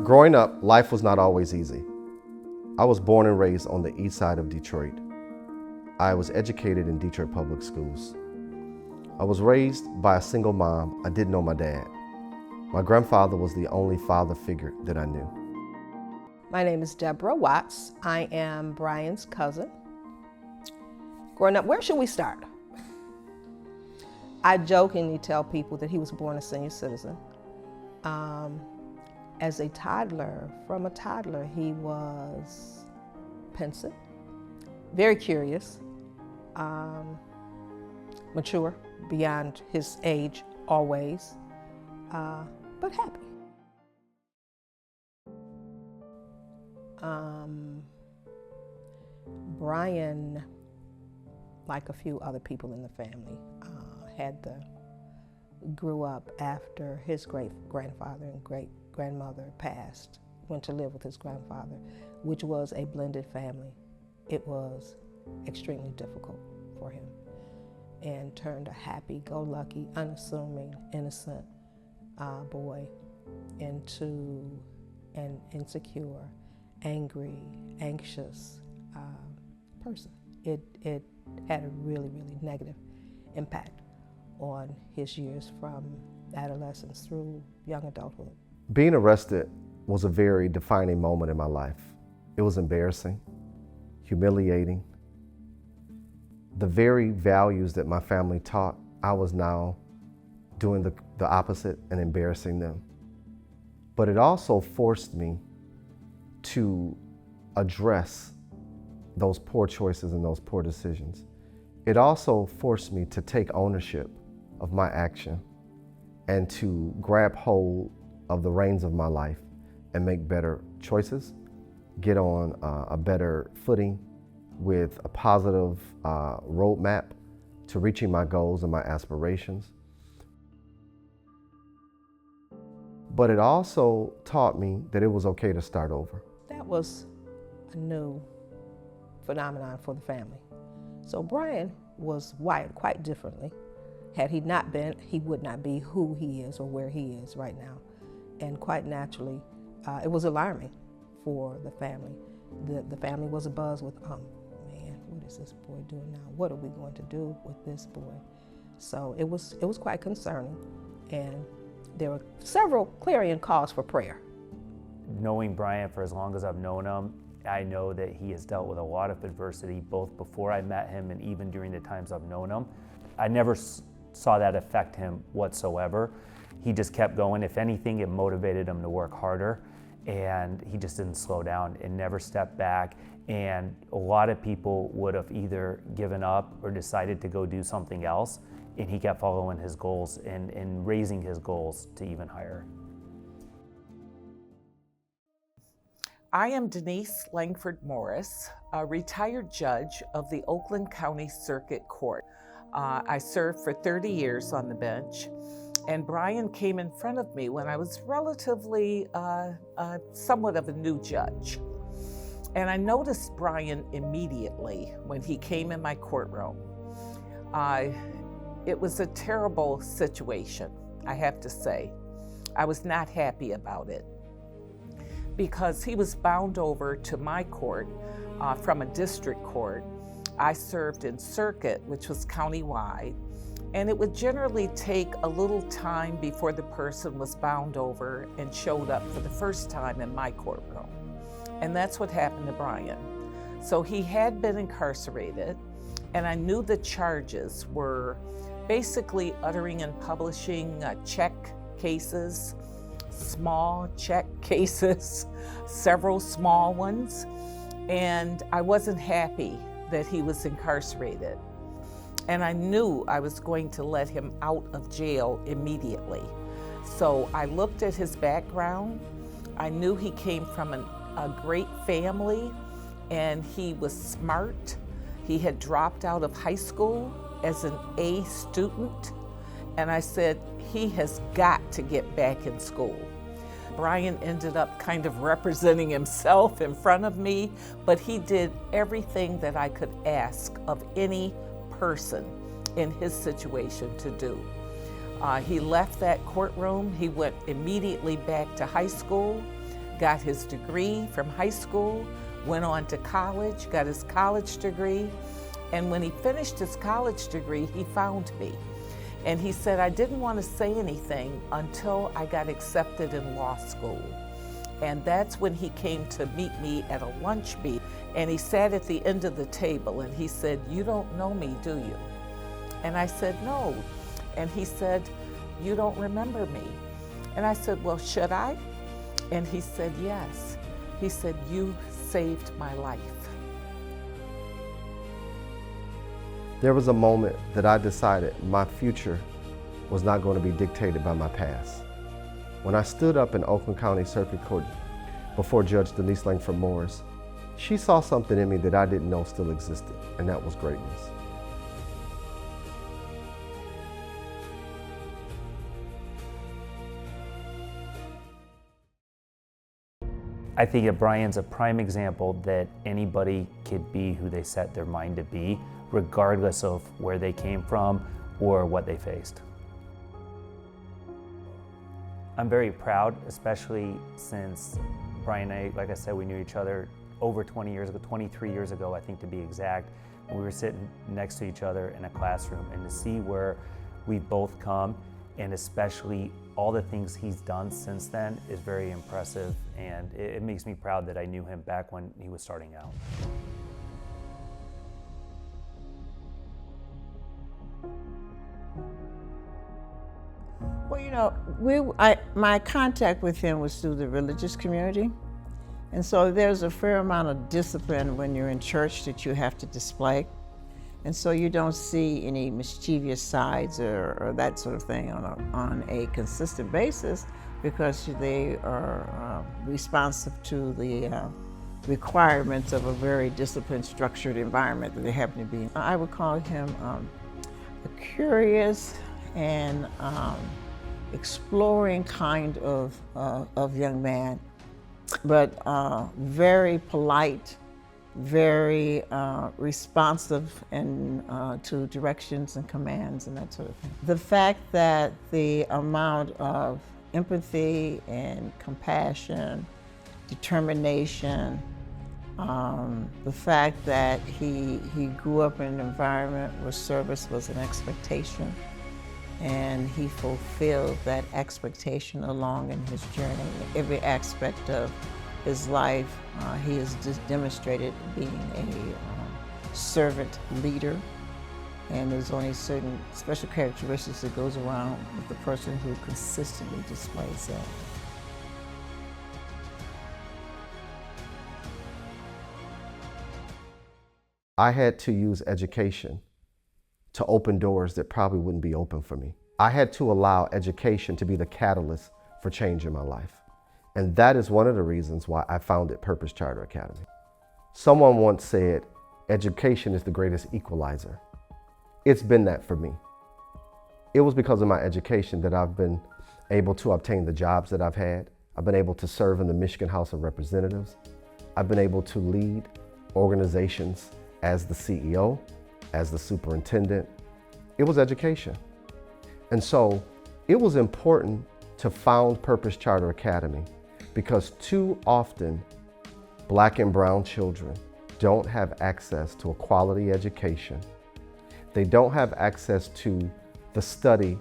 Growing up, life was not always easy. I was born and raised on the east side of Detroit. I was educated in Detroit public schools. I was raised by a single mom. I didn't know my dad. My grandfather was the only father figure that I knew. My name is Deborah Watts. I am Brian's cousin. Growing up, where should we start? I jokingly tell people that he was born a senior citizen. As a toddler, from a toddler, he was pensive, very curious, mature beyond his age always, but happy. Brian, like a few other people in the family, grew up after his great-grandfather and great-grandmother passed, went to live with his grandfather, which was a blended family. It was extremely difficult for him, and turned a happy-go-lucky, unassuming, innocent boy into an insecure, angry, anxious person. It had a really, really negative impact on his years from adolescence through young adulthood. Being arrested was a very defining moment in my life. It was embarrassing, humiliating. The very values that my family taught, I was now doing the opposite and embarrassing them. But it also forced me to address those poor choices and those poor decisions. It also forced me to take ownership of my action and to grab hold of the reins of my life and make better choices, get on a better footing with a positive roadmap to reaching my goals and my aspirations. But it also taught me that it was okay to start over. That was a new phenomenon for the family. So Brian was wired quite differently. Had he not been, he would not be who he is or where he is right now. And quite naturally, it was alarming for the family. The family was abuzz with, man, what is this boy doing now? What are we going to do with this boy? So it was quite concerning, and there were several clarion calls for prayer. Knowing Brian for as long as I've known him, I know that he has dealt with a lot of adversity, both before I met him and even during the times I've known him. I never saw that affect him whatsoever. He just kept going. If anything, it motivated him to work harder, and he just didn't slow down and never stepped back. And a lot of people would have either given up or decided to go do something else, and he kept following his goals and raising his goals to even higher. I am Denise Langford Morris, a retired judge of the Oakland County Circuit Court. I served for 30 years on the bench, and Brian came in front of me when I was relatively somewhat of a new judge. And I noticed Brian immediately when he came in my courtroom. It was a terrible situation, I have to say. I was not happy about it, because he was bound over to my court from a district court. I served in circuit, which was countywide, and it would generally take a little time before the person was bound over and showed up for the first time in my courtroom. And that's what happened to Brian. So he had been incarcerated, and I knew the charges were basically uttering and publishing check cases, small check cases, several small ones, and I wasn't happy that he was incarcerated. And I knew I was going to let him out of jail immediately. So I looked at his background. I knew he came from a great family, and he was smart. He had dropped out of high school as an A student, and I said, he has got to get back in school. Brian ended up kind of representing himself in front of me, but he did everything that I could ask of any person in his situation to do. He left that courtroom. He went immediately back to high school. got his degree from high school, went on to college, got his college degree, and when he finished his college degree, he found me. And he said, I didn't want to say anything until I got accepted in law school. And that's when he came to meet me at a lunch meet. And he sat at the end of the table and he said, you don't know me, do you? And I said, no. And he said, you don't remember me. And I said, well, should I? And he said, yes. He said, you saved my life. There was a moment that I decided my future was not going to be dictated by my past. When I stood up in Oakland County Circuit Court before Judge Denise Langford Morris, she saw something in me that I didn't know still existed, and that was greatness. I think that Brian's a prime example that anybody could be who they set their mind to be, regardless of where they came from or what they faced. I'm very proud, especially since Brian and I, like I said, we knew each other over 20 years ago, 23 years ago, I think to be exact. We were sitting next to each other in a classroom, and to see where we've both come, and especially all the things he's done since then, is very impressive, and it makes me proud that I knew him back when he was starting out. Well, you know, my contact with him was through the religious community. And so there's a fair amount of discipline when you're in church that you have to display. And so you don't see any mischievous sides or that sort of thing on a consistent basis, because they are responsive to the requirements of a very disciplined, structured environment that they happen to be in. I would call him a curious and exploring kind of young man, but very polite, very responsive and to directions and commands and that sort of thing. The fact that the amount of empathy and compassion, determination, the fact that he grew up in an environment where service was an expectation, and he fulfilled that expectation along in his journey. Every aspect of his life, he has just demonstrated being a servant leader, and there's only certain special characteristics that goes around with the person who consistently displays that. I had to use education to open doors that probably wouldn't be open for me. I had to allow education to be the catalyst for change in my life. And that is one of the reasons why I founded Purpose Charter Academy. Someone once said, education is the greatest equalizer. It's been that for me. It was because of my education that I've been able to obtain the jobs that I've had. I've been able to serve in the Michigan House of Representatives. I've been able to lead organizations as the CEO, as the superintendent. It was education. And so it was important to found Purpose Charter Academy, because too often Black and brown children don't have access to a quality education. They don't have access to the study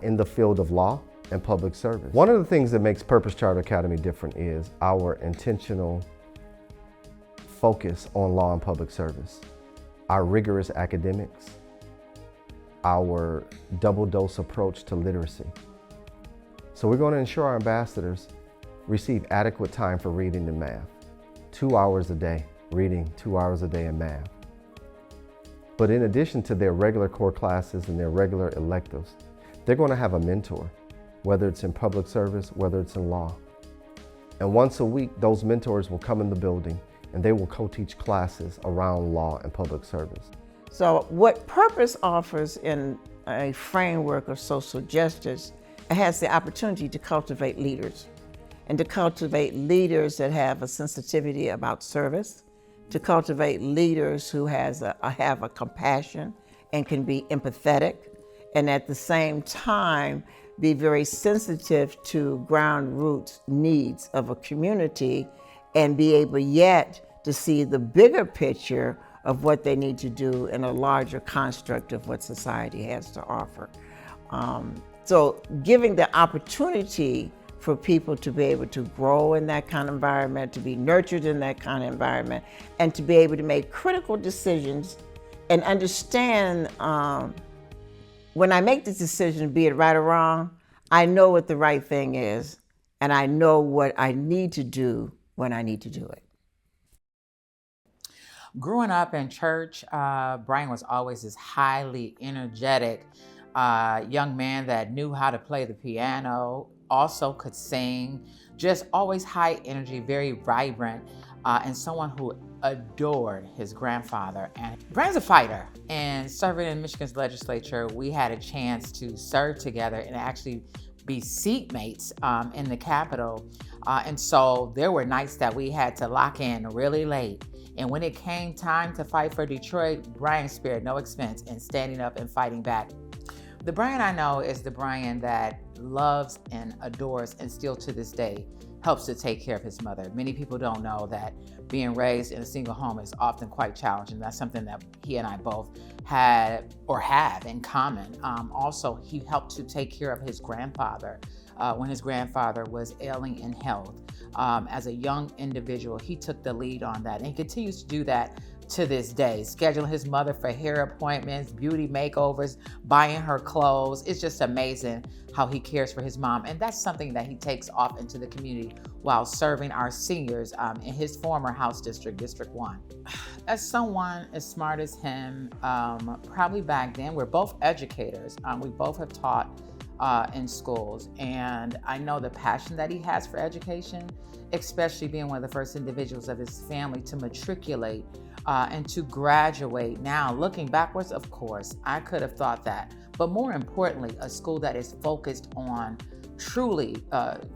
in the field of law and public service. One of the things that makes Purpose Charter Academy different is our intentional focus on law and public service, our rigorous academics, our double dose approach to literacy. So we're going to ensure our ambassadors receive adequate time for reading and math. 2 hours a day reading, 2 hours a day in math. But in addition to their regular core classes and their regular electives, they're going to have a mentor, whether it's in public service, whether it's in law. And once a week, those mentors will come in the building and they will co-teach classes around law and public service. So what Purpose offers in a framework of social justice, it has the opportunity to cultivate leaders, and to cultivate leaders that have a sensitivity about service, to cultivate leaders who have a compassion and can be empathetic, and at the same time be very sensitive to ground roots needs of a community and be able yet to see the bigger picture of what they need to do in a larger construct of what society has to offer. So giving the opportunity for people to be able to grow in that kind of environment, to be nurtured in that kind of environment, and to be able to make critical decisions and understand when I make this decision, be it right or wrong, I know what the right thing is, and I know what I need to do when I need to do it. Growing up in church, Brian was always this highly energetic young man that knew how to play the piano, also could sing, just always high energy, very vibrant, and someone who adored his grandfather. And Brian's a fighter, and serving in Michigan's legislature, we had a chance to serve together and actually be seatmates in the Capitol. And so there were nights that we had to lock in really late. And when it came time to fight for Detroit, Brian spared no expense in standing up and fighting back. The Brian I know is the Brian that loves and adores and still to this day helps to take care of his mother. Many people don't know that being raised in a single home is often quite challenging. That's something that he and I both had or have in common. Also, he helped to take care of his grandfather when his grandfather was ailing in health. As a young individual, he took the lead on that and he continues to do that to this day, scheduling his mother for hair appointments, beauty makeovers, buying her clothes. It's just amazing how he cares for his mom. And that's something that he takes off into the community while serving our seniors in his former House district, District 1. As someone as smart as him, probably back then, we're both educators. We both have taught in schools. And I know the passion that he has for education, especially being one of the first individuals of his family to matriculate and to graduate. Now, looking backwards, of course, I could have thought that. But more importantly, a school that is focused on truly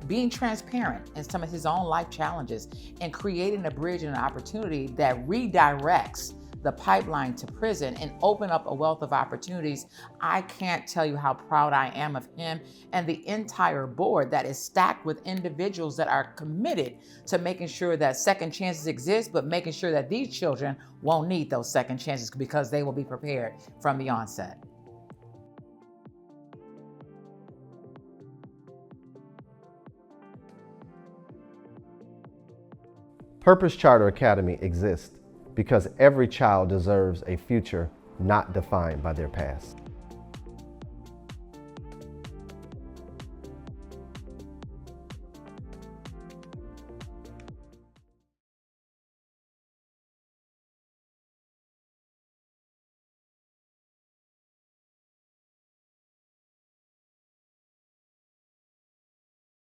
being transparent in some of his own life challenges and creating a bridge and an opportunity that redirects the pipeline to prison and open up a wealth of opportunities. I can't tell you how proud I am of him and the entire board that is stacked with individuals that are committed to making sure that second chances exist, but making sure that these children won't need those second chances because they will be prepared from the onset. Purpose Charter Academy exists because every child deserves a future not defined by their past.